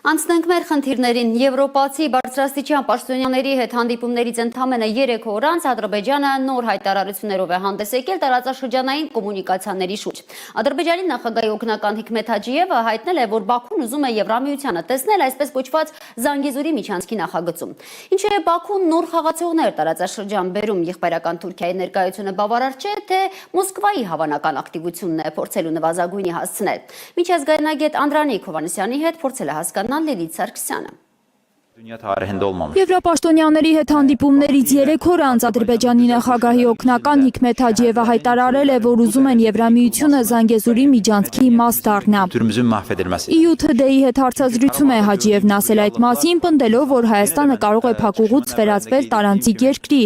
Անցնենք մեր խնդիրներին Եվրոպացի բարձրաստիճան պաշտոնյաների հետ հանդիպումներից ընդամենը 3 օր անց Ադրբեջանը նոր հայտարարություններով է հանդես եկել տարածաշրջանային կոմունիկացիաների շուրջ։ Ադրբեջանի նախագահի օգնական Հիկմեթ Հաջիևը հայտնել է, որ Բաքուն ուզում է Եվրամիությանը տեսնել այսպես կոչված Զանգեզուրի միջանցքի նախագծում։ Ինչու է Բաքուն նոր խաղացողներ տարածաշրջան բերում, եղբայրական Թուրքիայի ներկայությունը բավարար չէ, թե Մոսկվայի հավանական ակտիվությունն է փորձելու նվազագույնի հասցնել։ Միջազգայնագետ Անդրանիկ Հովհաննիսյանի հետ փորձել է հասկանալ Լիլիթ Սարգսյանը։ Եվրապաշտոնյաների հետ հանդիպումներից 3 օր անց Ադրբեջանի նախագահի օգնական Հիկմեթ Հաջիևը հայտարարել է, որ ուզում են Եվրամիությունը Զանգեզուրի միջանցքի մաս դառնա։ EU Today-ի հետ հարցազրույցում է Հաջիևն ասել այդ մասին, պնդելով, որ Հայաստանը կարող է փակուղուց վերածվել տարանցիկ երկրի,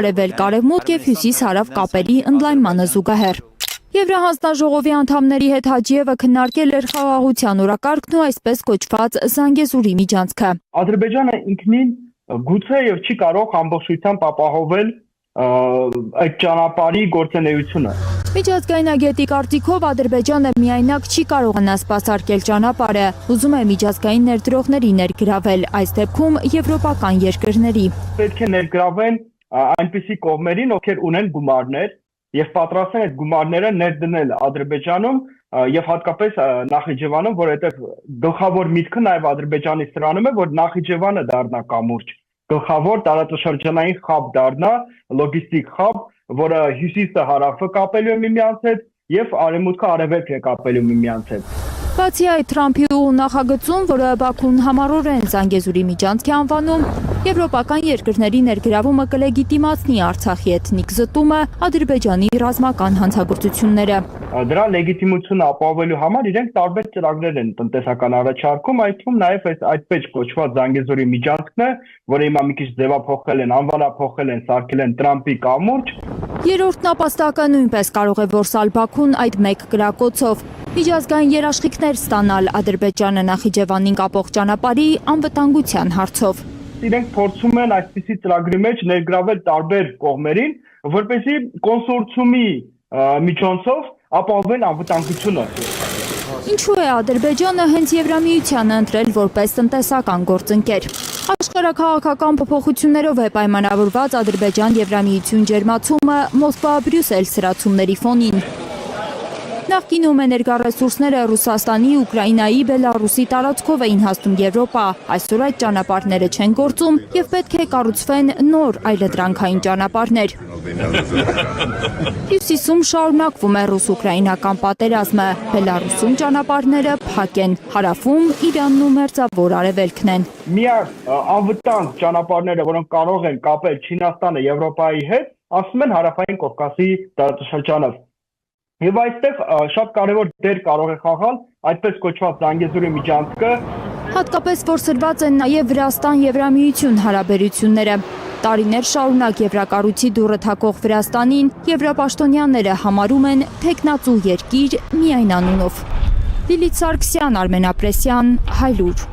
արևելք-արևմուտք և հյուսիս-հարավ կապերի ընդլայնմանը զուգահեռ։ Եվրահանձնաժողովի անդամների հետ Հաջիևը քննարկել էր խաղաղության օրակարգն ու այսպես կոչված Զանգեզուրի միջանցքը։ Ադրբեջանը ինքնին գուցե եւ չի կարող ամբողջությամբ ապահովել այդ ճանապարհի գործունեությունը։ Միջազգայնագետի կարծիքով Ադրբեջանը միայնակ չի կարողանա սպասարկել ճանապարհը, ուզում է միջազգային ներդրողների ներգրավել, այս դեպքում եվրոպական երկրների։ Պետք է ներգրավեն այնպիսի կողմերին, ովքեր ունեն գումարներ եւ պատրաստ են այդ գումարները ներդնել Ադրբեջանում եւ հատկապես Նախիջևանում, որովհետեւ գլխավոր միտքը նաեւ Ադրբեջանի սրանում է, որ Նախիջևանը դառնա կամուրջ, գլխավոր տարածաշրջանային խաբ դառնա, լոգիստիկ խաբ, որը հյուսիսը հարավը կապելու է միմյանց հետ եւ արևմուտքը արևելքը կապելու միմյանց հետ։ Բացի այդ, Թրամփի նախագծում, որը Բաքուն համառորեն Զանգեզուրի միջանցք է անվանում, եվրոպական երկրների ներգրավումը կլեգիտիմացնի Արցախի էթնիկ զտումը, Ադրբեջանի ռազմական հանցագործությունները։ Դրա լեգիտիմությունը ապահովելու համար իրենք տարբեր ծրագրեր են տնտեսական առաջարկում, այդ թվում նաև այդպես կոչված Զանգեզուրի միջանցքն է, որը հիմա մի քիչ ձևափոխել են, անվանափոխել են, սարքել են Տրամփի կամուրջ։ Երրորդ նպաստակը նույնպես կարող է որսալ Բաքուն այդ մեկ կրակոցով։ Միջազգային երաշխիքներ ստանալ Ադրբեջանը Նախիջևանին կապող ճանապարհի անվտանգության հարցով։ Իրենք փորձում են այսպիսի ծրագրի մեջ ներգրավել տարբեր կողմերին, որպեսզի կոնսորցիումի միջոցով ապահովեն անվտանգությունը։ Ինչու է Ադրբեջանը հենց Եվրամիությանը ընտրել որպես տնտեսական գործընկեր։ Աշխարհաքաղաքական փոփոխություններով է պայմանավորված Ադրբեջան-Եվրամիություն ջերմացումը Մոսկվա-Բրյուսել սրացումների ֆոնին։ Նախկինում էներգառեսուրսները Ռուսաստանի, Ուկրաինայի, Բելարուսի տարածքով էին հասնում Եվրոպա, այսօր այդ ճանապարհները չեն գործում և պետք է կառուցվեն նոր այլընտրանքային ճանապարհներ։ Հյուսիսում շարունակվում է ռուս-ուկրաինական պատերազմը, Բելարուսում ճանապարհները փակ են, հարավում Իրանն ու Մերձավոր Արևելքն են։ Միակ անվտանգ ճանապարհները, որոնք կարող են կապել Չինաստանը Եվրոպայի հետ, ասում են Հարավային Կովկասի տարածաշրջանով։ Եվ այստեղ շատ կարևոր դեր կարող է խաղալ այդպես կոչված Զանգեզուրի միջանցքը։ Հատկապես որ սրված են նաև Վրաստան-Եվրամիություն հարաբերությունները։ Տարիներ շարունակ եվրակառույցի դուռը թակող Վրաստանին եվրապաշտոնյաները համարում են թեկնածու երկիր միայն անունով։ Լիլիթ Սարգսյան, Արմեն Ապրեսյան, Հայլուր։